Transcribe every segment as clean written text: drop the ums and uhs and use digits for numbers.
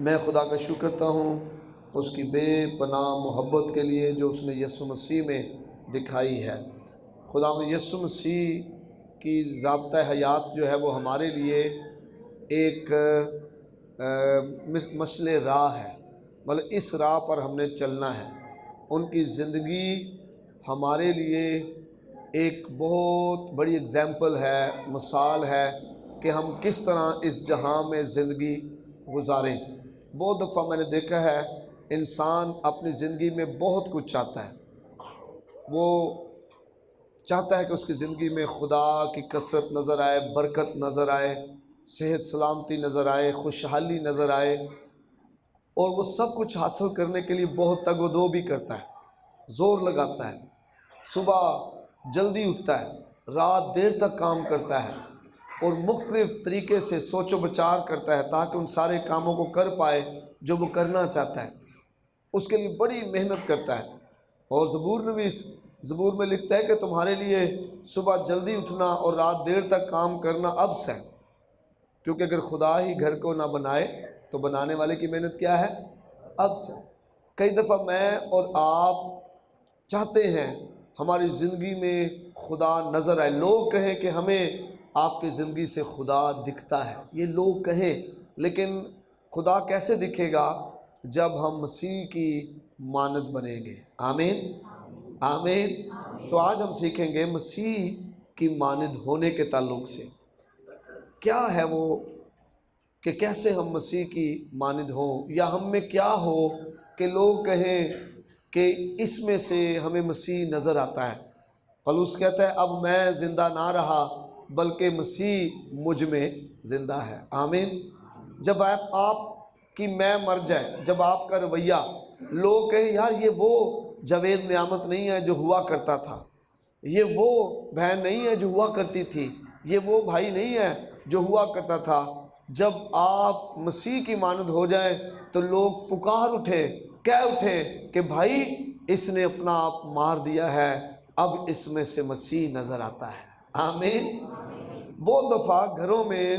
میں خدا کا شکر کرتا ہوں اس کی بے پناہ محبت کے لیے جو اس نے یسوع مسیح میں دکھائی ہے۔ خدا یسوع مسیح کی ضابطۂ حیات جو ہے وہ ہمارے لیے ایک مشعل راہ ہے، مطلب اس راہ پر ہم نے چلنا ہے۔ ان کی زندگی ہمارے لیے ایک بہت بڑی اگزامپل ہے، مثال ہے کہ ہم کس طرح اس جہاں میں زندگی گزاریں۔ بہت دفعہ میں نے دیکھا ہے انسان اپنی زندگی میں بہت کچھ چاہتا ہے، وہ چاہتا ہے کہ اس کی زندگی میں خدا کی کثرت نظر آئے، برکت نظر آئے، صحت سلامتی نظر آئے، خوشحالی نظر آئے، اور وہ سب کچھ حاصل کرنے کے لیے بہت تگ و دو بھی کرتا ہے، زور لگاتا ہے، صبح جلدی اٹھتا ہے، رات دیر تک کام کرتا ہے، اور مختلف طریقے سے سوچ و بچار کرتا ہے تاکہ ان سارے کاموں کو کر پائے جو وہ کرنا چاہتا ہے۔ اس کے لیے بڑی محنت کرتا ہے، اور زبور نویس زبور میں لکھتا ہے کہ تمہارے لیے صبح جلدی اٹھنا اور رات دیر تک کام کرنا عبث ہے، کیونکہ اگر خدا ہی گھر کو نہ بنائے تو بنانے والے کی محنت کیا ہے؟ عبث ہے۔ کئی دفعہ میں اور آپ چاہتے ہیں ہماری زندگی میں خدا نظر آئے، لوگ کہیں کہ ہمیں آپ کی زندگی سے خدا دکھتا ہے، یہ لوگ کہیں، لیکن خدا کیسے دکھے گا؟ جب ہم مسیح کی مانند بنیں گے۔ آمین آمین۔ تو آج ہم سیکھیں گے مسیح کی مانند ہونے کے تعلق سے کیا ہے وہ، کہ کیسے ہم مسیح کی مانند ہوں، یا ہم میں کیا ہو کہ لوگ کہیں کہ اس میں سے ہمیں مسیح نظر آتا ہے۔ پولس کہتا ہے اب میں زندہ نہ رہا بلکہ مسیح مجھ میں زندہ ہے۔ آمین۔ جب آپ کی میں مر جائے، جب آپ کا رویہ لوگ کہیں یار یہ وہ جاوید نعمت نہیں ہے جو ہوا کرتا تھا، یہ وہ بہن نہیں ہے جو ہوا کرتی تھی، یہ وہ بھائی نہیں ہے جو ہوا کرتا تھا، جب آپ مسیح کی مانند ہو جائیں تو لوگ پکار اٹھے، کہہ اٹھے کہ بھائی اس نے اپنا آپ مار دیا ہے، اب اس میں سے مسیح نظر آتا ہے۔ آمین۔ بہت دفعہ گھروں میں،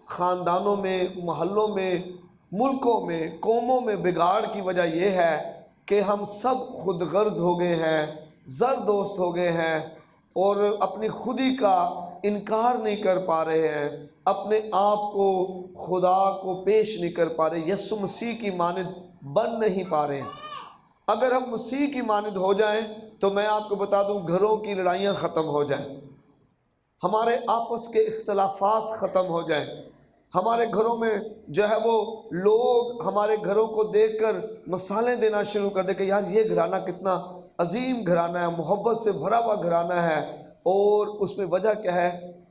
خاندانوں میں، محلوں میں، ملکوں میں، قوموں میں بگاڑ کی وجہ یہ ہے کہ ہم سب خود غرض ہو گئے ہیں، زر دوست ہو گئے ہیں، اور اپنی خودی کا انکار نہیں کر پا رہے ہیں، اپنے آپ کو خدا کو پیش نہیں کر پا رہے، یسوع مسیح کی مانند بن نہیں پا رہے ہیں۔ اگر ہم مسیح کی مانند ہو جائیں تو میں آپ کو بتا دوں گھروں کی لڑائیاں ختم ہو جائیں، ہمارے آپس کے اختلافات ختم ہو جائیں، ہمارے گھروں میں جو ہے وہ لوگ ہمارے گھروں کو دیکھ کر مثالیں دینا شروع کر دیں کہ یار یہ گھرانہ کتنا عظیم گھرانہ ہے، محبت سے بھرا ہوا گھرانہ ہے، اور اس میں وجہ کیا ہے؟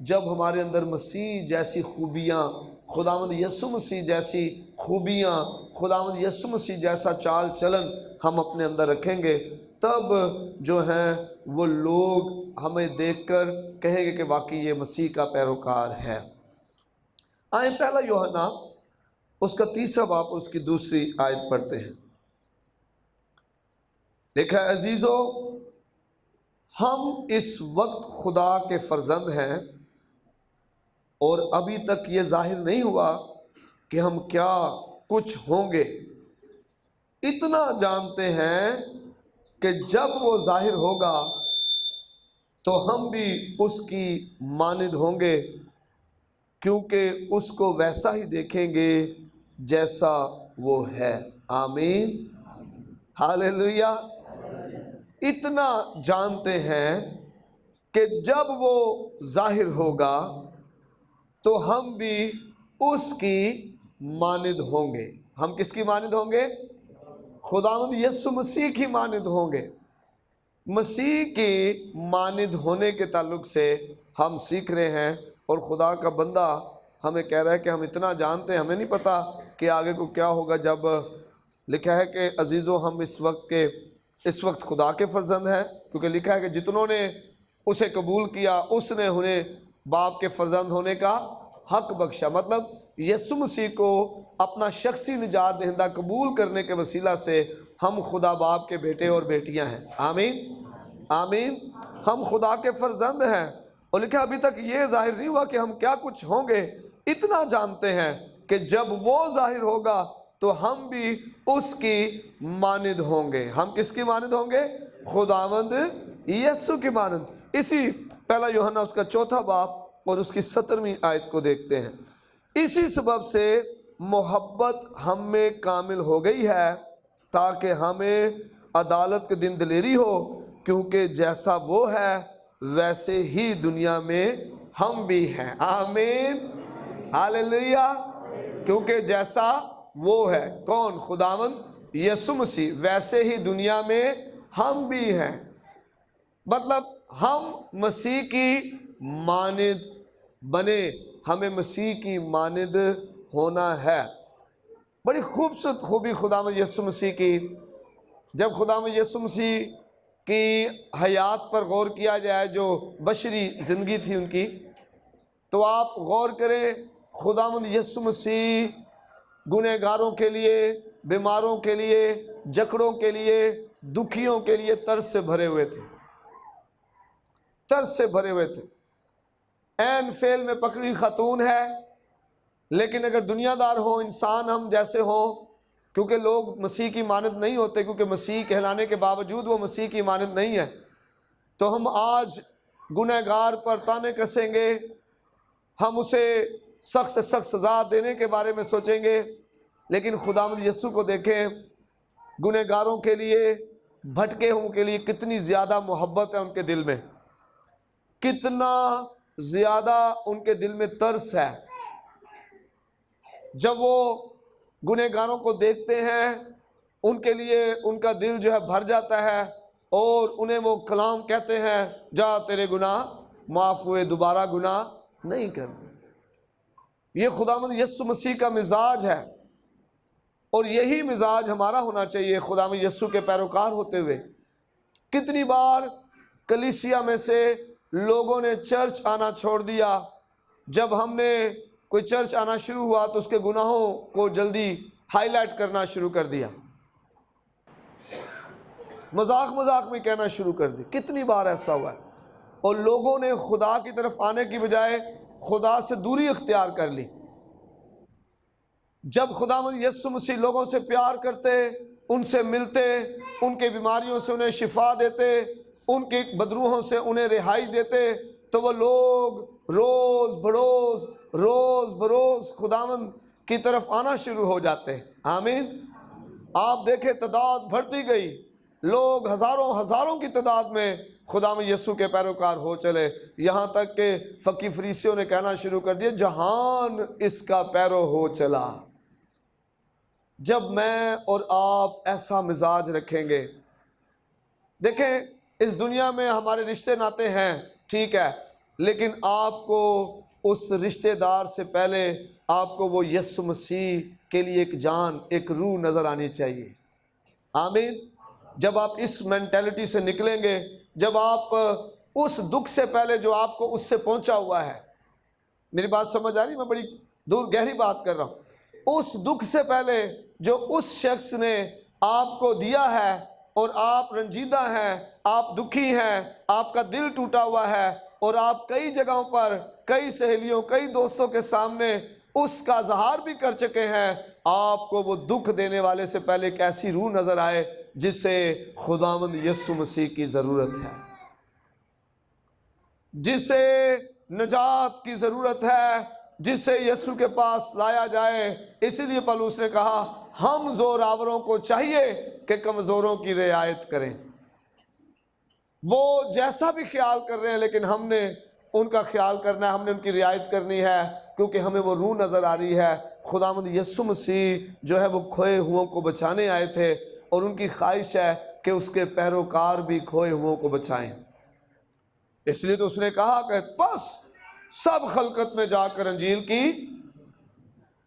جب ہمارے اندر مسیح جیسی خوبیاں، خداوند یسوع مسیح جیسی خوبیاں، خداوند یسوع مسیح جیسا چال چلن ہم اپنے اندر رکھیں گے، تب جو ہیں وہ لوگ ہمیں دیکھ کر کہیں گے کہ واقعی یہ مسیح کا پیروکار ہے۔ آئیں پہلا یوحنا اس کا 3 باب اس کی 2 آیت پڑھتے ہیں۔ لکھا ہے عزیزو، ہم اس وقت خدا کے فرزند ہیں اور ابھی تک یہ ظاہر نہیں ہوا کہ ہم کیا کچھ ہوں گے، اتنا جانتے ہیں کہ جب وہ ظاہر ہوگا تو ہم بھی اس کی مانند ہوں گے، کیونکہ اس کو ویسا ہی دیکھیں گے جیسا وہ ہے۔ آمین ہاللیلویہ۔ اتنا جانتے ہیں کہ جب وہ ظاہر ہوگا تو ہم بھی اس کی مانند ہوں گے۔ ہم کس کی مانند ہوں گے؟ خداوند یسوع مسیح کی مانند ہوں گے۔ مسیح کی مانند ہونے کے تعلق سے ہم سیکھ رہے ہیں، اور خدا کا بندہ ہمیں کہہ رہا ہے کہ ہم اتنا جانتے ہیں، ہمیں نہیں پتا کہ آگے کو کیا ہوگا۔ جب لکھا ہے کہ عزیزو ہم اس وقت خدا کے فرزند ہیں، کیونکہ لکھا ہے کہ جتنوں نے اسے قبول کیا اس نے انہیں باپ کے فرزند ہونے کا حق بخشا، مطلب یسوع مسیح کو اپنا شخصی نجات دہندہ قبول کرنے کے وسیلہ سے ہم خدا باپ کے بیٹے اور بیٹیاں ہیں۔ آمین آمین۔ ہم خدا کے فرزند ہیں، اور لکھا ابھی تک یہ ظاہر نہیں ہوا کہ ہم کیا کچھ ہوں گے، اتنا جانتے ہیں کہ جب وہ ظاہر ہوگا تو ہم بھی اس کی مانند ہوں گے۔ ہم کس کی مانند ہوں گے؟ خداوند یسوع کی مانند۔ اسی پہلا یوحنا اس کا 4 باب اور اس کی 17ویں آیت کو دیکھتے ہیں۔ اسی سبب سے محبت ہم میں کامل ہو گئی ہے تاکہ ہمیں عدالت کے دن دلیری ہو، کیونکہ جیسا وہ ہے ویسے ہی دنیا میں ہم بھی ہیں۔ آمین، ہاللیلویہ۔ کیونکہ جیسا وہ ہے، کون؟ خداوند یسوع مسیح، ویسے ہی دنیا میں ہم بھی ہیں۔ مطلب ہم مسیح کی مانند بنے، ہمیں مسیح کی مانند ہونا ہے۔ بڑی خوبصورت خوبی خداوند یسوع مسیح کی، جب خداوند یسوع مسیح کی حیات پر غور کیا جائے، جو بشری زندگی تھی ان کی، تو آپ غور کریں، خداوند یسوع مسیح گنہگاروں کے لیے، بیماروں کے لیے، جکڑوں کے لیے، دکھیوں کے لیے ترس سے بھرے ہوئے تھے، ترس سے بھرے ہوئے تھے۔ عین فعل میں پکڑی خاتون ہے، لیکن اگر دنیا دار ہو، انسان ہم جیسے ہوں، کیونکہ لوگ مسیح کی مانند نہیں ہوتے، کیونکہ مسیح کہلانے کے باوجود وہ مسیح کی مانند نہیں ہے، تو ہم آج گنہگار پر تانے کسیں گے، ہم اسے سخت سے سخت سزا دینے کے بارے میں سوچیں گے۔ لیکن خداوند یسوع کو دیکھیں، گنہگاروں کے لیے، بھٹکے ہوں کے لیے کتنی زیادہ محبت ہے ان کے دل میں، کتنا زیادہ ان کے دل میں ترس ہے۔ جب وہ گنہگاروں کو دیکھتے ہیں، ان کے لیے ان کا دل جو ہے بھر جاتا ہے، اور انہیں وہ کلام کہتے ہیں، جا تیرے گناہ معاف ہوئے، دوبارہ گناہ نہیں کرنا۔ یہ خداوند یسوع مسیح کا مزاج ہے، اور یہی مزاج ہمارا ہونا چاہیے خداوند یسوع کے پیروکار ہوتے ہوئے۔ کتنی بار کلیسیا میں سے لوگوں نے چرچ آنا چھوڑ دیا، جب ہم نے کوئی چرچ آنا شروع ہوا تو اس کے گناہوں کو جلدی ہائی لائٹ کرنا شروع کر دیا، مذاق مذاق میں کہنا شروع کر دی۔ کتنی بار ایسا ہوا ہے، اور لوگوں نے خدا کی طرف آنے کی بجائے خدا سے دوری اختیار کر لی۔ جب خداوند یسوع مسیح لوگوں سے پیار کرتے، ان سے ملتے، ان کے بیماریوں سے انہیں شفا دیتے، ان کے بدروحوں سے انہیں رہائی دیتے، تو وہ لوگ روز بروز خداوند کی طرف آنا شروع ہو جاتے۔ آمین۔ آپ دیکھیں تعداد بڑھتی گئی، لوگ ہزاروں کی تعداد میں خداوند یسوع کے پیروکار ہو چلے، یہاں تک کہ فقی فریسیوں نے کہنا شروع کر دیا، جہان اس کا پیرو ہو چلا۔ جب میں اور آپ ایسا مزاج رکھیں گے، دیکھیں اس دنیا میں ہمارے رشتے ناتے ہیں، ٹھیک ہے، لیکن آپ کو اس رشتے دار سے پہلے آپ کو وہ یسوع مسیح کے لیے ایک جان، ایک روح نظر آنی چاہیے۔ آمین۔ جب آپ اس مینٹیلٹی سے نکلیں گے، جب آپ اس دکھ سے پہلے جو آپ کو اس سے پہنچا ہوا ہے، میری بات سمجھ آ رہی؟ میں بڑی دور گہری بات کر رہا ہوں۔ اس دکھ سے پہلے جو اس شخص نے آپ کو دیا ہے، اور آپ رنجیدہ ہیں، آپ دکھی ہیں، آپ کا دل ٹوٹا ہوا ہے، اور آپ کئی جگہوں پر، کئی سہیلیوں، کئی دوستوں کے سامنے اس کا اظہار بھی کر چکے ہیں، آپ کو وہ دکھ دینے والے سے پہلے ایک ایسی روح نظر آئے جسے خداوند یسوع مسیح کی ضرورت ہے، جسے نجات کی ضرورت ہے، جسے یسوع کے پاس لایا جائے۔ اسی لیے پولس نے کہا، ہم زوراوروں کو چاہیے کہ کمزوروں کی رعایت کریں۔ وہ جیسا بھی خیال کر رہے ہیں، لیکن ہم نے ان کا خیال کرنا ہے، ہم نے ان کی رعایت کرنی ہے، کیونکہ ہمیں وہ روح نظر آ رہی ہے۔ خداوند یسوع مسیح جو ہے وہ کھوئے ہوئوں کو بچانے آئے تھے، اور ان کی خواہش ہے کہ اس کے پیروکار بھی کھوئے ہوئوں کو بچائیں۔ اس لیے تو اس نے کہا کہ بس سب خلقت میں جا کر انجیل کی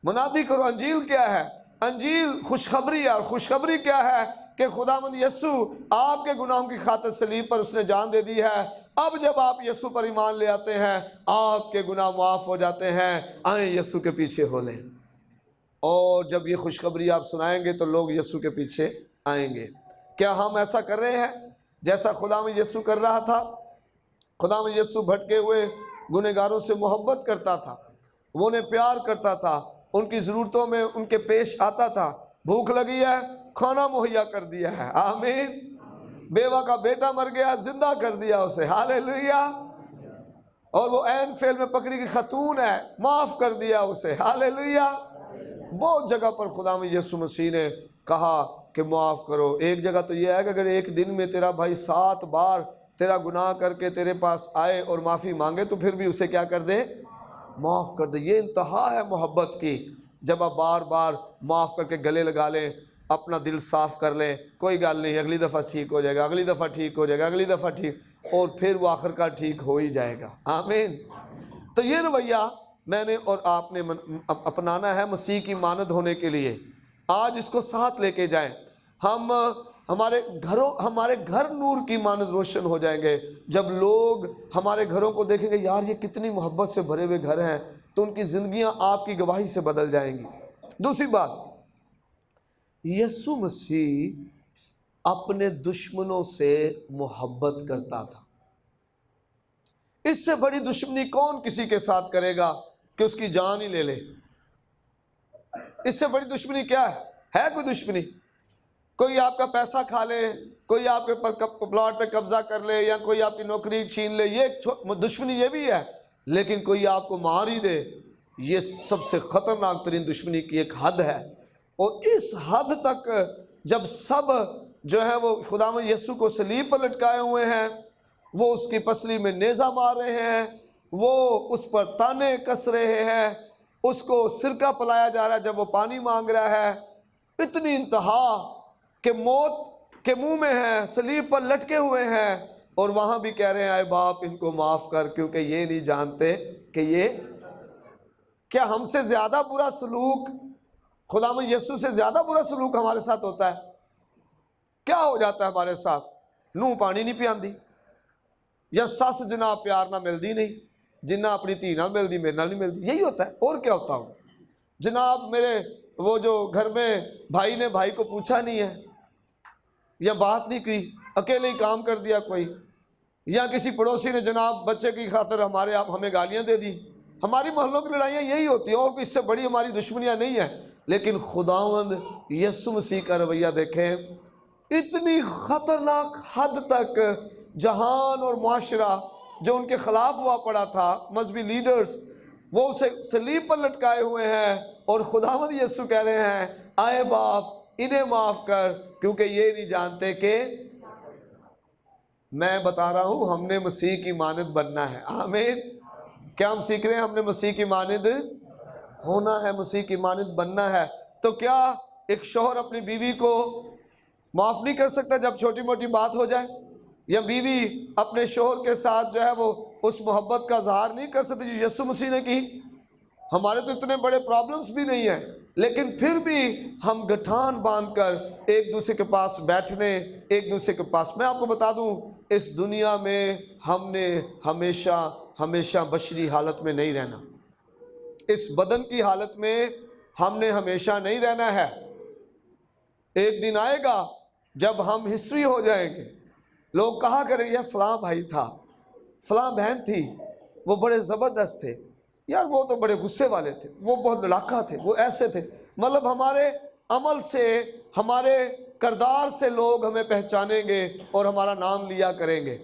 منادی کرو۔ انجیل کیا ہے؟ انجیل خوشخبری ہے، اور خوشخبری کیا ہے؟ کہ خداوند یسوع آپ کے گناہوں کی خاطر صلیب پر اس نے جان دے دی ہے۔ اب جب آپ یسوع پر ایمان لے آتے ہیں، آپ کے گناہ معاف ہو جاتے ہیں۔ آئیں یسوع کے پیچھے ہو لیں، اور جب یہ خوشخبری آپ سنائیں گے تو لوگ یسوع کے پیچھے آئیں گے۔ کیا ہم ایسا کر رہے ہیں جیسا خداوند یسوع کر رہا تھا؟ خداوند یسوع بھٹکے ہوئے گنہگاروں سے محبت کرتا تھا، وہ انہیں پیار کرتا تھا، ان کی ضرورتوں میں ان کے پیش آتا تھا. بھوک لگی ہے کھانا مہیا کر دیا ہے. آمین. بیوہ کا بیٹا مر گیا زندہ کر دیا اسے. ہاللیلویہ. اور وہ عین فعل میں پکڑی کی خاتون ہے معاف کر دیا اسے. ہاللیلویہ. بہت جگہ پر خداوند یسوع مسیح نے کہا کہ معاف کرو. ایک جگہ تو یہ ہے کہ اگر ایک دن میں تیرا بھائی 7 بار تیرا گناہ کر کے تیرے پاس آئے اور معافی مانگے تو پھر بھی اسے کیا کر دے؟ معاف کر دے. یہ انتہا ہے محبت کی. جب آپ بار بار معاف کر کے گلے لگا لیں، اپنا دل صاف کر لیں، کوئی گل نہیں، اگلی دفعہ ٹھیک ہو جائے گا، اگلی دفعہ ٹھیک ہو جائے گا، اگلی دفعہ ٹھیک، اور پھر وہ آخر کار ٹھیک ہو ہی جائے گا. آمین. تو یہ رویہ میں نے اور آپ نے اپنانا ہے مسیح کی مانند ہونے کے لیے. آج اس کو ساتھ لے کے جائیں. ہم ہمارے گھر نور کی مانند روشن ہو جائیں گے. جب لوگ ہمارے گھروں کو دیکھیں گے یار یہ کتنی محبت سے بھرے ہوئے گھر ہیں، تو ان کی زندگیاں آپ کی گواہی سے بدل جائیں گی. دوسری بات، یسوع مسیح اپنے دشمنوں سے محبت کرتا تھا. اس سے بڑی دشمنی کون کسی کے ساتھ کرے گا کہ اس کی جان ہی لے لے؟ اس سے بڑی دشمنی کیا ہے کوئی دشمنی؟ کوئی آپ کا پیسہ کھا لے، کوئی آپ کے پلاٹ پہ قبضہ کر لے، یا کوئی آپ کی نوکری چھین لے، یہ دشمنی یہ بھی ہے. لیکن کوئی آپ کو مار ہی دے، یہ سب سے خطرناک ترین دشمنی کی ایک حد ہے. اور اس حد تک جب سب جو ہے وہ خداوند یسوع کو صلیب پر لٹکائے ہوئے ہیں، وہ اس کی پسلی میں نیزہ مار رہے ہیں، وہ اس پر تانے کس رہے ہیں، اس کو سرکہ پلایا جا رہا ہے جب وہ پانی مانگ رہا ہے، اتنی انتہا کہ موت کے منہ میں ہیں، صلیب پر لٹکے ہوئے ہیں، اور وہاں بھی کہہ رہے ہیں اے باپ ان کو معاف کر کیونکہ یہ نہیں جانتے کہ یہ کیا. ہم سے زیادہ برا سلوک، خداوند یسوع سے زیادہ برا سلوک ہمارے ساتھ ہوتا ہے. کیا ہو جاتا ہے ہمارے ساتھ؟ نوں پانی نہیں پیاندی، یا سس جناب پیار نہ ملدی نہیں، جنہ اپنی دھی نہ ملدی میرے نال نہیں ملدی. یہی ہوتا ہے. اور کیا ہوتا ہوں جناب؟ میرے وہ جو گھر میں بھائی نے بھائی کو پوچھا نہیں ہے، یا بات نہیں کی، اکیلے ہی کام کر دیا کوئی، یا کسی پڑوسی نے جناب بچے کی خاطر ہمیں گالیاں دے دی. ہماری محلوں کی لڑائیاں یہی ہوتی ہیں، اور اس سے بڑی ہماری دشمنیاں نہیں ہیں. لیکن خداوند یسوع مسیح کا رویہ دیکھیں، اتنی خطرناک حد تک جہان اور معاشرہ جو ان کے خلاف ہوا پڑا تھا، مذہبی لیڈرز، وہ اسے صلیب پر لٹکائے ہوئے ہیں، اور خداوند یسوع کہہ رہے ہیں اے باپ انہیں معاف کر کیونکہ یہ نہیں جانتے کہ. میں بتا رہا ہوں ہم نے مسیح کی مانند بننا ہے. آمین. کیا ہم سیکھ رہے ہیں؟ ہم نے مسیح کی مانند ہونا ہے، مسیح کی مانند بننا ہے. تو کیا ایک شوہر اپنی بیوی کو معاف نہیں کر سکتا جب چھوٹی موٹی بات ہو جائے؟ یا بیوی اپنے شوہر کے ساتھ جو ہے وہ اس محبت کا اظہار نہیں کر سکتی جو یسوع مسیح نے کی؟ ہمارے تو اتنے بڑے پرابلمز بھی نہیں ہیں، لیکن پھر بھی ہم گٹھان باندھ کر ایک دوسرے کے پاس بیٹھنے، ایک دوسرے کے پاس. میں آپ کو بتا دوں اس دنیا میں ہم نے ہمیشہ بشری حالت میں نہیں رہنا. اس بدن کی حالت میں ہم نے ہمیشہ نہیں رہنا ہے. ایک دن آئے گا جب ہم ہسٹری ہو جائیں گے. لوگ کہا کریں یہ فلاں بھائی تھا، فلاں بہن تھی، وہ بڑے زبردست تھے، یار وہ تو بڑے غصے والے تھے، وہ بہت لڑاکا تھے، وہ ایسے تھے. مطلب ہمارے عمل سے، ہمارے کردار سے لوگ ہمیں پہچانیں گے اور ہمارا نام لیا کریں گے.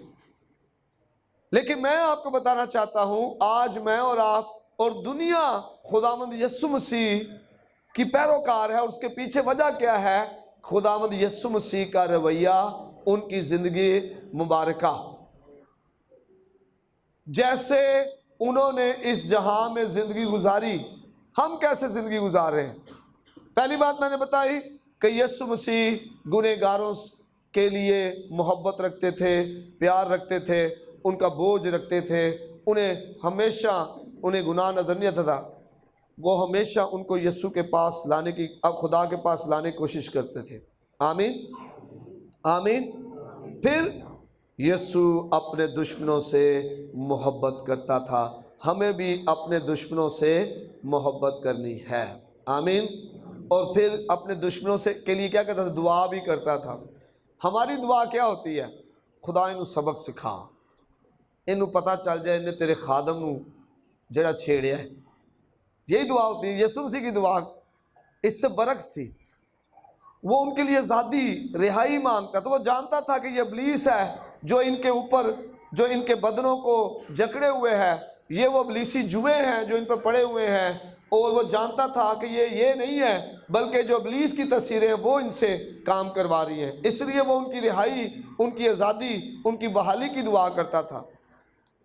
لیکن میں آپ کو بتانا چاہتا ہوں آج میں اور آپ اور دنیا خداوند یسوع مسیح کی پیروکار ہے، اور اس کے پیچھے وجہ کیا ہے؟ خداوند یسوع مسیح کا رویہ، ان کی زندگی مبارکہ. جیسے انہوں نے اس جہاں میں زندگی گزاری، ہم کیسے زندگی گزار رہے ہیں؟ پہلی بات میں نے بتائی کہ یسوع مسیح گنہگاروں کے لیے محبت رکھتے تھے، پیار رکھتے تھے، ان کا بوجھ رکھتے تھے، انہیں گناہ نظر نہیں آتا تھا. وہ ہمیشہ ان کو یسوع کے پاس لانے کی، خدا کے پاس لانے کی کوشش کرتے تھے. آمین آمین. پھر یسوع اپنے دشمنوں سے محبت کرتا تھا. ہمیں بھی اپنے دشمنوں سے محبت کرنی ہے. آمین. اور پھر اپنے دشمنوں سے کے لیے کیا کرتا تھا؟ دعا بھی کرتا تھا. ہماری دعا کیا ہوتی ہے؟ خدا انہوں سبق سکھا، انہوں پتہ چل جائے انہیں تیرے خادم نوں جڑا چھیڑیا ہے، یہی دعا ہوتی ہے، یسوع مسیح کی دعا اس سے برعکس تھی۔ وہ ان کے لیے ذاتی رہائی مانگتا، تو وہ جانتا تھا کہ یہ ابلیس ہے جو ان کے اوپر، جو ان کے بدنوں کو جکڑے ہوئے ہے، یہ وہ ابلیسی جوئے ہیں جو ان پر پڑے ہوئے ہیں، اور وہ جانتا تھا کہ یہ نہیں ہے بلکہ جو ابلیس کی تصویریں وہ ان سے کام کروا رہی ہیں، اس لیے وہ ان کی رہائی، ان کی آزادی، ان کی بحالی کی دعا کرتا تھا۔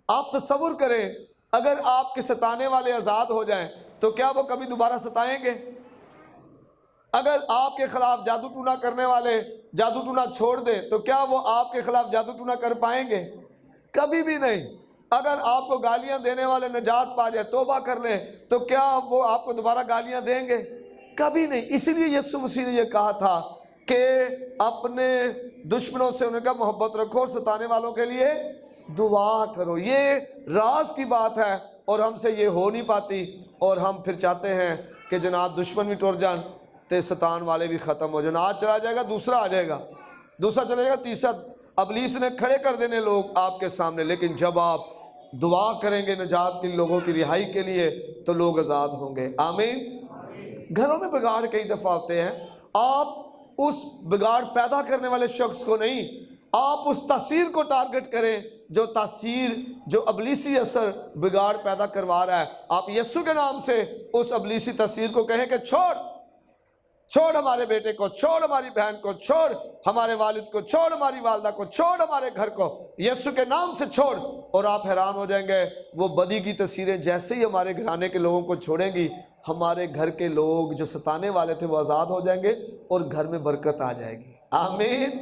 آپ تصور کریں اگر آپ کے ستانے والے آزاد ہو جائیں تو کیا وہ کبھی دوبارہ ستائیں گے؟ اگر آپ کے خلاف جادو ٹونا کرنے والے جادو ٹونا چھوڑ دیں تو کیا وہ آپ کے خلاف جادو ٹونا کر پائیں گے؟ کبھی بھی نہیں۔ اگر آپ کو گالیاں دینے والے نجات پا جائے، توبہ کر لیں، تو کیا وہ آپ کو دوبارہ گالیاں دیں گے؟ کبھی نہیں۔ اسی لیے یسوع مسیح نے یہ کہا تھا کہ اپنے دشمنوں سے ان کا محبت رکھو اور ستانے والوں کے لیے دعا کرو۔ یہ راز کی بات ہے اور ہم سے یہ ہو نہیں پاتی، اور ہم پھر چاہتے ہیں کہ جناب دشمن بھی ٹر جان تے ستان والے بھی ختم ہو جائیں۔ آج چلا جائے گا، دوسرا آ جائے گا، دوسرا چلے گا، تیسرا۔ ابلیس نے کھڑے کر دینے لوگ آپ کے سامنے، لیکن جب آپ دعا کریں گے نجات کے لوگوں کی رہائی کے لیے تو لوگ آزاد ہوں گے۔ آمین۔ گھروں میں بگاڑ کئی دفعہ ہوتے ہیں، آپ اس بگاڑ پیدا کرنے والے شخص کو نہیں، آپ اس تاثیر کو ٹارگٹ کریں جو تاثیر، جو ابلیسی اثر بگاڑ پیدا کروا رہا ہے۔ آپ یسوع کے نام سے اس ابلیسی تاثیر کو کہیں کہ چھوڑ ہمارے بیٹے کو، چھوڑ ہماری بہن کو، چھوڑ ہمارے والد کو، چھوڑ ہماری والدہ کو، چھوڑ ہمارے گھر کو، یسوع کے نام سے چھوڑ۔ اور آپ حیران ہو جائیں گے، وہ بدی کی تصویریں جیسے ہی ہمارے گھرانے کے لوگوں کو چھوڑیں گی، ہمارے گھر کے لوگ جو ستانے والے تھے وہ آزاد ہو جائیں گے اور گھر میں برکت آ جائے گی۔ آمین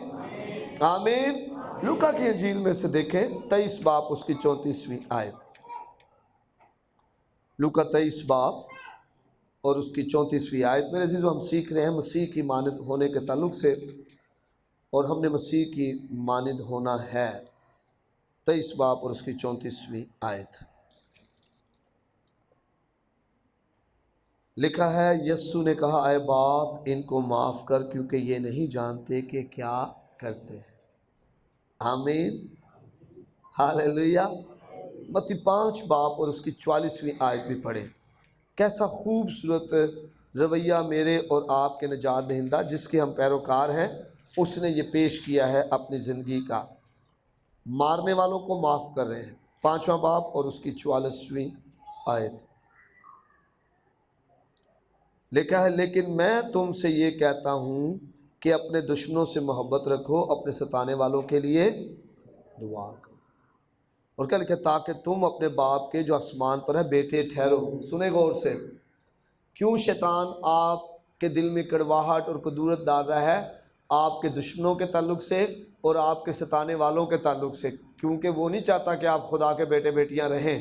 آمین۔ لوکا کی انجیل میں سے دیکھیں 23 باب اس کی 34ویں آیت۔ لوکا 23 باب اور اس کی 34ویں آیت۔ میرے عزیزو، ہم سیکھ رہے ہیں مسیح کی مانند ہونے کے تعلق سے، اور ہم نے مسیح کی مانند ہونا ہے۔ 23 باب اور اس کی 34ویں آیت لکھا ہے، یسوع نے کہا، اے باپ ان کو معاف کر کیونکہ یہ نہیں جانتے کہ کیا کرتے ہیں۔ آمین، ہاللیلویہ۔ متی 5 باب اور اس کی 44ویں آیت بھی پڑھیں۔ کیسا خوبصورت رویہ میرے اور آپ کے نجات دہندہ جس کے ہم پیروکار ہیں، اس نے یہ پیش کیا ہے اپنی زندگی کا۔ مارنے والوں کو معاف کر رہے ہیں۔ 5واں باب اور اس کی 44ویں آیت لکھا ہے، لیکن میں تم سے یہ کہتا ہوں کہ اپنے دشمنوں سے محبت رکھو، اپنے ستانے والوں کے لیے دعا کرو۔ اور کیا لکھا ہے، تاکہ تم اپنے باپ کے جو آسمان پر ہے بیٹے ٹھہرو۔ سنیں غور سے، کیوں شیطان آپ کے دل میں کڑواہٹ اور کدورت ڈال رہا ہے؟ آپ کے دشمنوں کے تعلق سے اور آپ کے ستانے والوں کے تعلق سے، کیونکہ وہ نہیں چاہتا کہ آپ خدا کے بیٹے بیٹیاں رہیں۔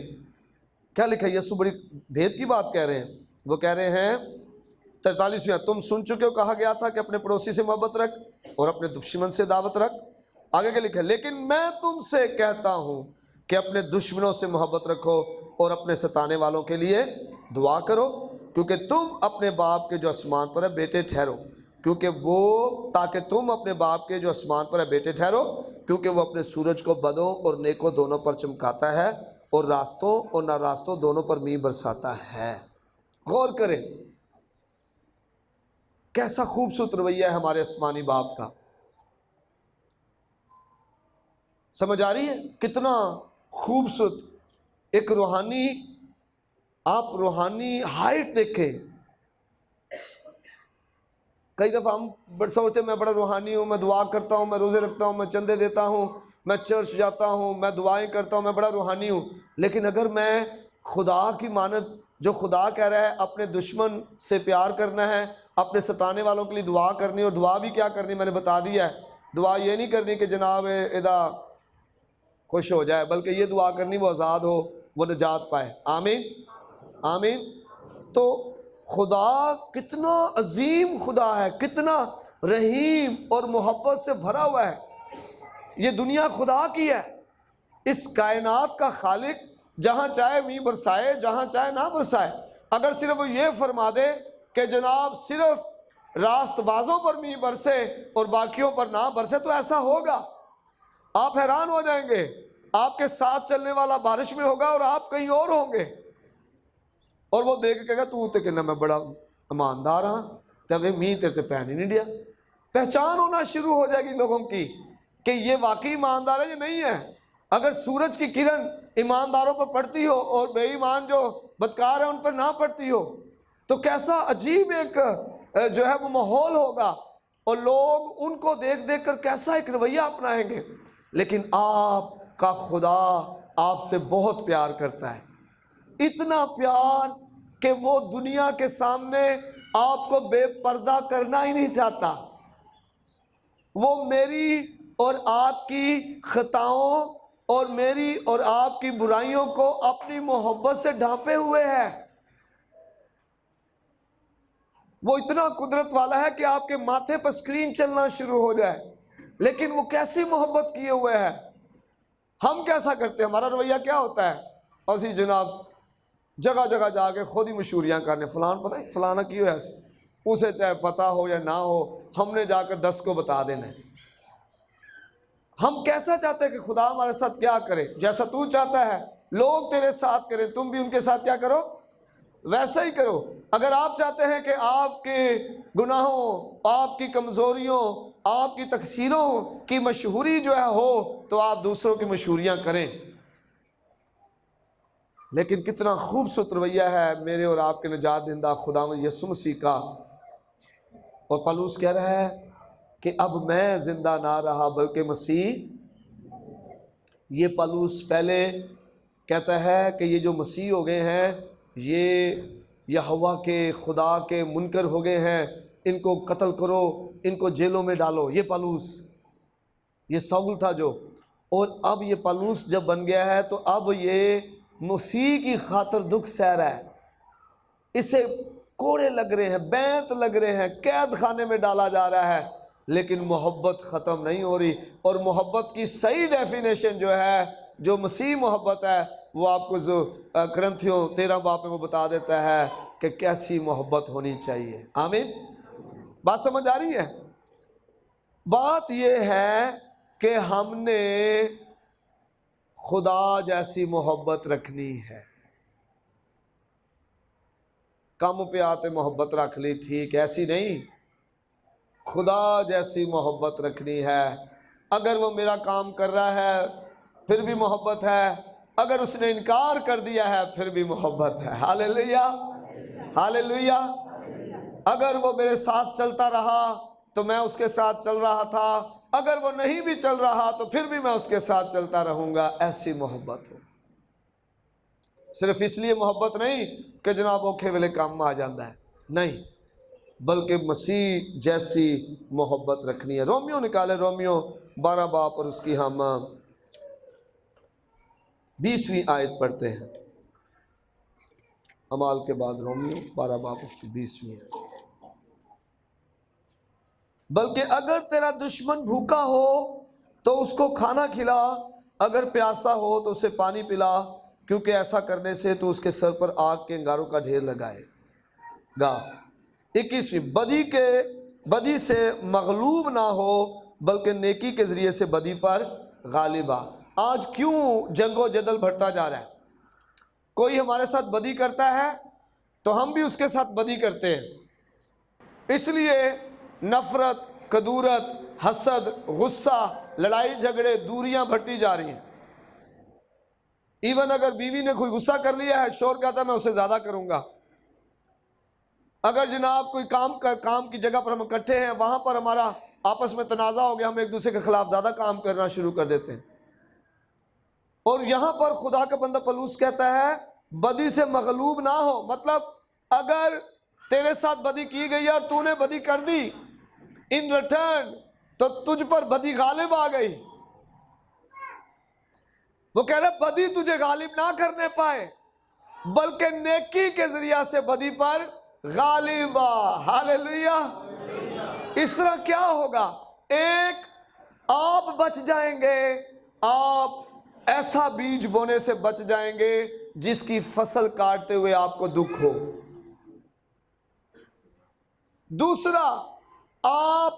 کیا لکھا ہے، یسوع بڑی بھید کی بات کہہ رہے ہیں۔ وہ کہہ رہے ہیں 43ویں، تم سن چکے ہو کہا گیا تھا کہ اپنے پڑوسی سے محبت رکھ اور اپنے دشمن سے دعوت رکھ۔ آگے کیا لکھا ہے، لیکن میں تم سے کہتا ہوں کہ اپنے دشمنوں سے محبت رکھو اور اپنے ستانے والوں کے لیے دعا کرو، کیونکہ تم اپنے باپ کے جو آسمان پر ہے بیٹے ٹھہرو، تاکہ تم اپنے باپ کے جو آسمان پر ہے بیٹے ٹھہرو، کیونکہ وہ اپنے سورج کو بدوں اور نیکوں دونوں پر چمکاتا ہے اور راستوں اور ناراستوں دونوں پر میںہ برساتا ہے۔ غور کریں، کیسا خوبصورت رویہ ہے ہمارے آسمانی باپ کا۔ سمجھ آ رہی ہے؟ کتنا خوبصورت ایک روحانی، آپ روحانی ہائٹ دیکھیں۔ کئی دفعہ ہم سوچتے ہیں میں بڑا روحانی ہوں، میں دعا کرتا ہوں، میں روزے رکھتا ہوں، میں چندے دیتا ہوں، میں چرچ جاتا ہوں، میں دعائیں کرتا ہوں، میں بڑا روحانی ہوں۔ لیکن اگر میں خدا کی مانند، جو خدا کہہ رہا ہے اپنے دشمن سے پیار کرنا ہے، اپنے ستانے والوں کے لیے دعا کرنی، اور دعا بھی کیا کرنی میں نے بتا دیا ہے۔ دعا یہ نہیں کرنی کہ جناب ادا خوش ہو جائے، بلکہ یہ دعا کرنی وہ آزاد ہو، وہ نجات پائے۔ آمین آمین۔ تو خدا کتنا عظیم خدا ہے، کتنا رحیم اور محبت سے بھرا ہوا ہے۔ یہ دنیا خدا کی ہے، اس کائنات کا خالق جہاں چاہے میںہ برسائے، جہاں چاہے نہ برسائے۔ اگر صرف وہ یہ فرما دے کہ جناب صرف راست بازوں پر میںہ برسے اور باقیوں پر نہ برسے تو ایسا ہوگا، آپ حیران ہو جائیں گے۔ آپ کے ساتھ چلنے والا بارش میں ہوگا اور آپ کہیں اور ہوں گے۔ اور وہ دیکھ کے کہے گا تو تے کہنا میں بڑا ایماندار ہاں تے می تیرے تے پہن ہی نہیں دیا۔ پہچان ہونا شروع ہو جائے گی لوگوں کی کہ یہ واقعی ایماندار ہے یا نہیں ہے۔ اگر سورج کی کرن ایمانداروں پر پڑتی ہو اور بے ایمان جو بدکار ہیں ان پر نہ پڑتی ہو تو کیسا عجیب ایک جو ہے وہ ماحول ہوگا، اور لوگ ان کو دیکھ دیکھ کر کیسا ایک رویہ اپنائیں گے۔ لیکن آپ کا خدا آپ سے بہت پیار کرتا ہے، اتنا پیار کہ وہ دنیا کے سامنے آپ کو بے پردہ کرنا ہی نہیں چاہتا۔ وہ میری اور آپ کی خطاؤں اور میری اور آپ کی برائیوں کو اپنی محبت سے ڈھانپے ہوئے ہے۔ وہ اتنا قدرت والا ہے کہ آپ کے ماتھے پر سکرین چلنا شروع ہو جائے، لیکن وہ کیسی محبت کیے ہوئے ہے۔ ہم کیسا کرتے ہیں، ہمارا رویہ کیا ہوتا ہے؟ اسی جناب جگہ جگہ جا کے خود ہی مشہوریاں کرنے، فلان پتہ ہے فلانا کی ہو ایسے، اسے چاہے پتہ ہو یا نہ ہو، ہم نے جا کر 10 کو بتا دینا ہے۔ ہم کیسا چاہتے ہیں کہ خدا ہمارے ساتھ کیا کرے؟ جیسا تو چاہتا ہے لوگ تیرے ساتھ کریں، تم بھی ان کے ساتھ کیا کرو؟ ویسا ہی کرو۔ اگر آپ چاہتے ہیں کہ آپ کے گناہوں، آپ کی کمزوریوں، آپ کی تقصیروں کی مشہوری جو ہے ہو تو آپ دوسروں کی مشہوریاں کریں۔ لیکن کتنا خوبصورت رویہ ہے میرے اور آپ کے نجات دہندہ خداوند یسوع مسیح کا، اور پالوس کہہ رہا ہے کہ اب میں زندہ نہ رہا بلکہ مسیح۔ یہ پالوس پہلے کہتا ہے کہ یہ جو مسیح ہو گئے ہیں یہ یہوہ کے خدا کے منکر ہو گئے ہیں، ان کو قتل کرو، ان کو جیلوں میں ڈالو۔ یہ پالوس، یہ ساؤل تھا جو، اور اب یہ پالوس جب بن گیا ہے تو اب یہ مسیح کی خاطر دکھ سہ رہا ہے۔ اسے کوڑے لگ رہے ہیں، بینت لگ رہے ہیں، قید خانے میں ڈالا جا رہا ہے، لیکن محبت ختم نہیں ہو رہی۔ اور محبت کی صحیح ڈیفینیشن جو ہے، جو مسیح محبت ہے، وہ آپ کو کرنتھیوں 13 باب میں وہ بتا دیتا ہے کہ کیسی محبت ہونی چاہیے۔ آمین۔ بات سمجھ آ رہی ہے؟ بات یہ ہے کہ ہم نے خدا جیسی محبت رکھنی ہے۔ کم پہ آتے محبت رکھ لی، ٹھیک، ایسی نہیں، خدا جیسی محبت رکھنی ہے۔ اگر وہ میرا کام کر رہا ہے پھر بھی محبت ہے، اگر اس نے انکار کر دیا ہے پھر بھی محبت ہے۔ ہاللیلویا، ہاللیلویا۔ اگر وہ میرے ساتھ چلتا رہا تو میں اس کے ساتھ چل رہا تھا، اگر وہ نہیں بھی چل رہا تو پھر بھی میں اس کے ساتھ چلتا رہوں گا۔ ایسی محبت ہو۔ صرف اس لیے محبت نہیں کہ جناب اوکھے ویلے کام آ جاتا ہے، نہیں، بلکہ مسیح جیسی محبت رکھنی ہے۔ رومیو نکالے، رومیو 12 باب اور اس کی ہم 20ویں آیت پڑھتے ہیں۔ اعمال کے بعد رومیو 12 باب اس کی 20ویں آیت۔ بلکہ اگر تیرا دشمن بھوکا ہو تو اس کو کھانا کھلا، اگر پیاسا ہو تو اسے پانی پلا، کیونکہ ایسا کرنے سے تو اس کے سر پر آگ کے انگاروں کا ڈھیر لگائے گا۔ 21ویں، بدی سے مغلوب نہ ہو بلکہ نیکی کے ذریعے سے بدی پر غالب آ۔ آج کیوں جنگ و جدل بڑھتا جا رہا ہے؟ کوئی ہمارے ساتھ بدی کرتا ہے تو ہم بھی اس کے ساتھ بدی کرتے ہیں، اس لیے نفرت، کدورت، حسد، غصہ، لڑائی جھگڑے، دوریاں بڑھتی جا رہی ہیں۔ ایون اگر بیوی نے کوئی غصہ کر لیا ہے، شوہر کہتا ہے میں اسے زیادہ کروں گا۔ اگر جناب کوئی کام کی جگہ پر ہم اکٹھے ہیں، وہاں پر ہمارا آپس میں تنازع ہو گیا، ہم ایک دوسرے کے خلاف زیادہ کام کرنا شروع کر دیتے ہیں۔ اور یہاں پر خدا کا بندہ پولس کہتا ہے بدی سے مغلوب نہ ہو، مطلب اگر تیرے ساتھ بدی کی گئی اور تو نے بدی کر دی، ان ریٹرن تو تجھ پر بدی غالب آ گئی۔ وہ کہہ رہا بدی تجھے غالب نہ کرنے پائے بلکہ نیکی کے ذریعہ سے بدی پر غالب آ۔ ہاللیلویا۔ اس طرح کیا ہوگا؟ ایک، آپ بچ جائیں گے، آپ ایسا بیج بونے سے بچ جائیں گے جس کی فصل کاٹتے ہوئے آپ کو دکھ ہو۔ دوسرا، آپ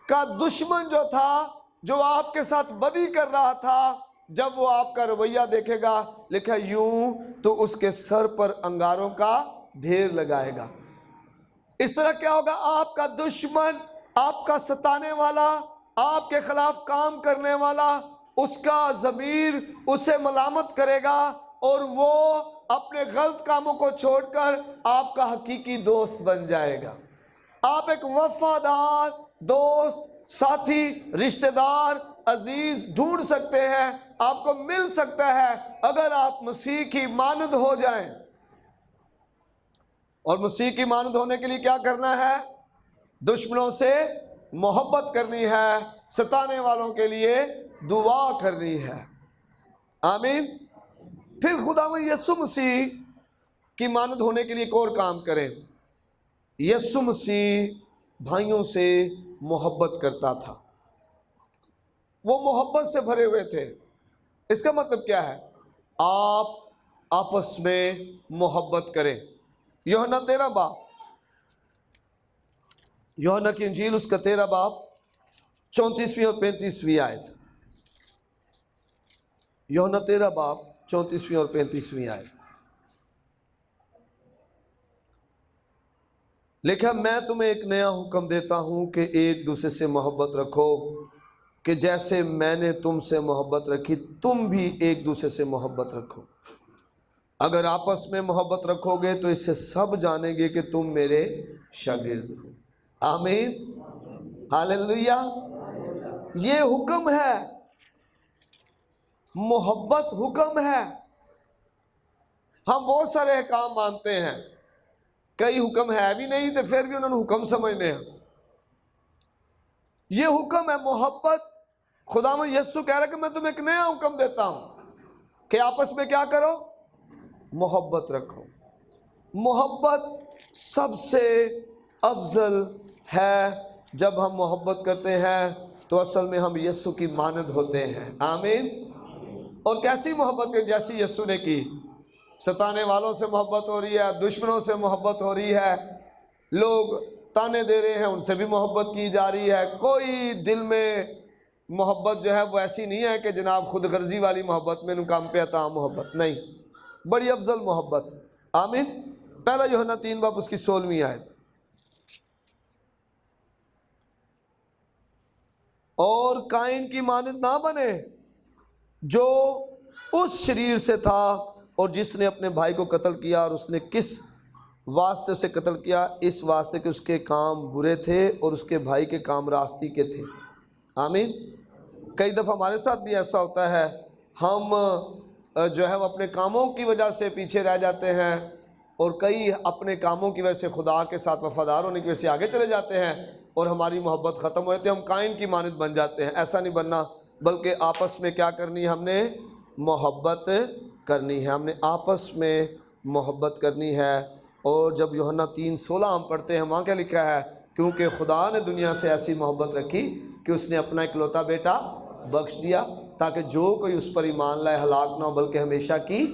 کا دشمن جو تھا، جو آپ کے ساتھ بدی کر رہا تھا، جب وہ آپ کا رویہ دیکھے گا، لکھا یوں، تو اس کے سر پر انگاروں کا ڈھیر لگائے گا۔ اس طرح کیا ہوگا؟ آپ کا دشمن، آپ کا ستانے والا، آپ کے خلاف کام کرنے والا، اس کا ضمیر اسے ملامت کرے گا، اور وہ اپنے غلط کاموں کو چھوڑ کر آپ کا حقیقی دوست بن جائے گا۔ آپ ایک وفادار دوست، ساتھی، رشتہ دار، عزیز ڈھونڈ سکتے ہیں، آپ کو مل سکتا ہے اگر آپ مسیح کی مانند ہو جائیں۔ اور مسیح کی مانند ہونے کے لیے کیا کرنا ہے؟ دشمنوں سے محبت کرنی ہے، ستانے والوں کے لیے دعا کرنی ہے۔ آمین۔ پھر خداوند یسوع مسیح کی مانند ہونے کے لیے ایک اور کام کریں۔ یسوع مسیح بھائیوں سے محبت کرتا تھا، وہ محبت سے بھرے ہوئے تھے۔ اس کا مطلب کیا ہے؟ آپ آپس میں محبت کریں۔ یوحنا 13 باب، یوحنا کی انجیل اس کا 13 باب 34ویں اور 35ویں آیت۔ یوحنا 13 باب 34ویں اور 35ویں آیت لکھا، میں تمہیں ایک نیا حکم دیتا ہوں کہ ایک دوسرے سے محبت رکھو، کہ جیسے میں نے تم سے محبت رکھی تم بھی ایک دوسرے سے محبت رکھو۔ اگر آپس میں محبت رکھو گے تو اس سے سب جانیں گے کہ تم میرے شاگرد ہو۔ آمین، ہاللیلویہ۔ یہ حکم ہے، محبت حکم ہے۔ ہم بہت سارے احکام مانتے ہیں، کئی حکم ہے بھی نہیں تو پھر بھی انہوں نے حکم سمجھنے ہیں۔ یہ حکم ہے محبت۔ خداوند یسوع کہہ رہا ہے کہ میں تمہیں ایک نیا حکم دیتا ہوں کہ آپس میں کیا کرو؟ محبت رکھو۔ محبت سب سے افضل ہے۔ جب ہم محبت کرتے ہیں تو اصل میں ہم یسوع کی مانند ہوتے ہیں۔ آمین۔ اور کیسی محبت کہ جیسی یسوع نے کی؟ ستانے والوں سے محبت ہو رہی ہے، دشمنوں سے محبت ہو رہی ہے، لوگ تانے دے رہے ہیں ان سے بھی محبت کی جا رہی ہے۔ کوئی دل میں محبت جو ہے وہ ایسی نہیں ہے کہ جناب خود غرضی والی محبت، میں نے کام پہ عطا محبت نہیں، بڑی افضل محبت۔ آمین۔ پہلا یوحنا 3 باب اس کی 16ویں آیت۔ اور قائن کی مانند نہ بنے جو اس شریر سے تھا اور جس نے اپنے بھائی کو قتل کیا، اور اس نے کس واسطے اسے قتل کیا؟ اس واسطے کہ اس کے کام برے تھے اور اس کے بھائی کے کام راستی کے تھے۔ آمین۔ کئی دفعہ ہمارے ساتھ بھی ایسا ہوتا ہے، ہم جو ہے وہ اپنے کاموں کی وجہ سے پیچھے رہ جاتے ہیں، اور کئی اپنے کاموں کی وجہ سے خدا کے ساتھ وفادار ہونے کی وجہ سے آگے چلے جاتے ہیں، اور ہماری محبت ختم ہو جاتی ہے، ہم قائن کی مانند بن جاتے ہیں۔ ایسا نہیں بننا، بلکہ آپس میں کیا کرنی ہے؟ ہم نے محبت کرنی ہے، ہم نے آپس میں محبت کرنی ہے۔ اور جب یوحنا 3:16 ہم پڑھتے ہیں، وہاں کیا لکھا ہے؟ کیونکہ خدا نے دنیا سے ایسی محبت رکھی کہ اس نے اپنا اکلوتا بیٹا بخش دیا، تاکہ جو کوئی اس پر ایمان لائے ہلاک نہ ہو بلکہ ہمیشہ کی۔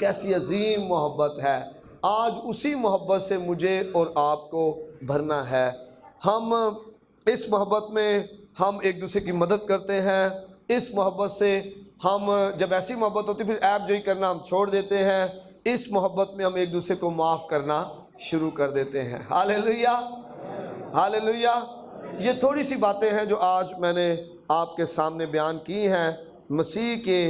کیسی عظیم محبت ہے! آج اسی محبت سے مجھے اور آپ کو بھرنا ہے۔ ہم اس محبت میں ہم ایک دوسرے کی مدد کرتے ہیں، اس محبت سے ہم، جب ایسی محبت ہوتی ہے پھر عیب جوئی کرنا ہم چھوڑ دیتے ہیں، اس محبت میں ہم ایک دوسرے کو معاف کرنا شروع کر دیتے ہیں۔ ہاللیلویہ، ہاللیلویہ۔ یہ تھوڑی سی باتیں ہیں جو آج میں نے آپ کے سامنے بیان کی ہیں مسیح کے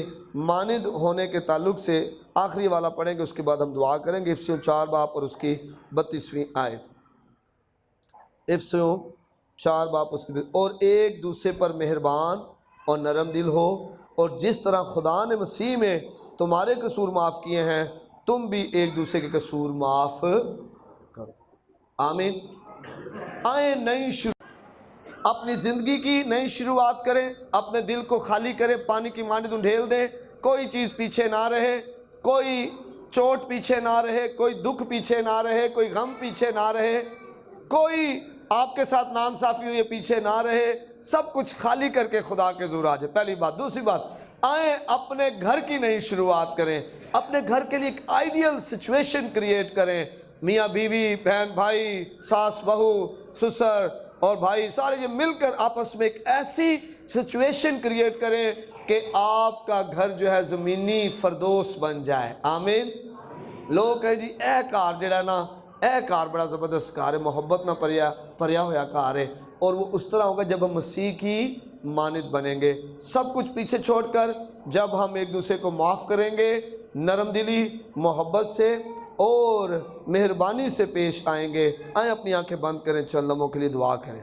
مانند ہونے کے تعلق سے۔ آخری والا پڑھیں گے، اس کے بعد ہم دعا کریں گے۔ افسیوں 4 باب اور اس کی 32ویں آیت۔ افسیوں 4 باب اس کی، اور ایک دوسرے پر مہربان اور نرم دل ہو، اور جس طرح خدا نے مسیح میں تمہارے قصور معاف کیے ہیں تم بھی ایک دوسرے کے قصور معاف کرو۔ آمین۔ آئیں نئی اپنی زندگی کی نئی شروعات کریں، اپنے دل کو خالی کریں، پانی کی مانند انڈھیل دیں، کوئی چیز پیچھے نہ رہے، کوئی چوٹ پیچھے نہ رہے، کوئی دکھ پیچھے نہ رہے، کوئی غم پیچھے نہ رہے، کوئی آپ کے ساتھ ناانصافی ہوئی پیچھے نہ رہے، سب کچھ خالی کر کے خدا کے حضور آ جائے۔ پہلی بات۔ دوسری بات، آئیں اپنے گھر کی نئی شروعات کریں، اپنے گھر کے لیے ایک آئیڈیل سچویشن کریٹ کریں، میاں بیوی، بہن بھائی، ساس بہو، سسر اور بھائی، سارے یہ مل کر آپس میں ایک ایسی سچویشن کریٹ کریں کہ آپ کا گھر جو ہے زمینی فردوس بن جائے. آمین. لوگ کہیں جی اے کار جڑا نا اے کار بڑا زبردست کار ہے, محبت نہ پریا ہویا کار ہے, اور وہ اس طرح ہوگا جب ہم مسیح کی مانند بنیں گے. سب کچھ پیچھے چھوڑ کر جب ہم ایک دوسرے کو معاف کریں گے, نرم دلی محبت سے اور مہربانی سے پیش آئیں گے. آئیں اپنی آنکھیں بند کریں, چند لمحوں کے لیے دعا کریں.